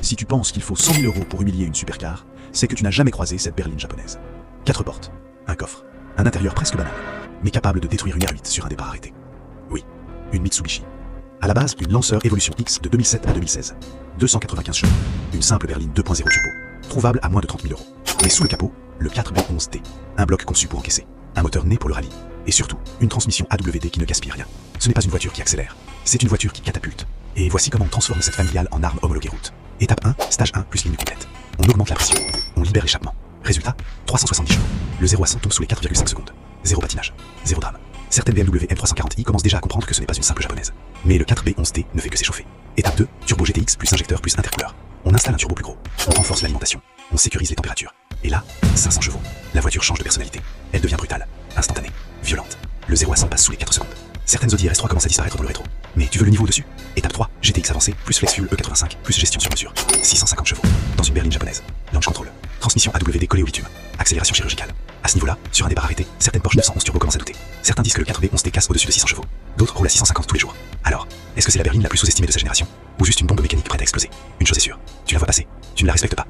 Si tu penses qu'il faut 100 000 € pour humilier une supercar, c'est que tu n'as jamais croisé cette berline japonaise. 4 portes, un coffre, un intérieur presque banal, mais capable de détruire une R8 sur un départ arrêté. Oui, une Mitsubishi. À la base, une Lancer Evolution X de 2007 à 2016. 295 chevaux, une simple berline 2.0 turbo, trouvable à moins de 30 000 €. Mais sous le capot, le 4B11T, un bloc conçu pour encaisser, un moteur né pour le rallye, et surtout, une transmission AWD qui ne gaspille rien. Ce n'est pas une voiture qui accélère, c'est une voiture qui catapulte. Et voici comment on transforme cette familiale en arme homologuée route. Étape 1, stage 1 plus ligne complète. On augmente la pression, on libère l'échappement. Résultat, 370 chevaux. Le 0 à 100 tombe sous les 4,5 secondes. Zéro patinage, zéro drame. Certaines BMW M340i commencent déjà à comprendre que ce n'est pas une simple japonaise. Mais le 4B11T ne fait que s'échauffer. Étape 2, turbo GTX plus injecteur plus intercooleur. On installe un turbo plus gros, on renforce l'alimentation, on sécurise les températures. Et là, 500 chevaux. La voiture change de personnalité. Elle devient brutale, instantanée, violente. Le 0 à 100 passe sous les 4 secondes. Certaines Audi RS3 commencent à disparaître dans le rétro. Mais tu veux le niveau au-dessus? Étape 3, GTX avancé, plus Flex Fuel E85, plus gestion sur mesure. 650 chevaux. Dans une berline japonaise. Launch control. Transmission AWD collée au bitume. Accélération chirurgicale. À ce niveau-là, sur un départ arrêté, certaines Porsche 911 turbo commencent à douter. Certains disent que le 4B11T casse au-dessus de 600 chevaux. D'autres roulent à 650 tous les jours. Alors, est-ce que c'est la berline la plus sous-estimée de sa génération? Ou juste une bombe mécanique prête à exploser? Une chose est sûre, tu la vois passer, tu ne la respectes pas.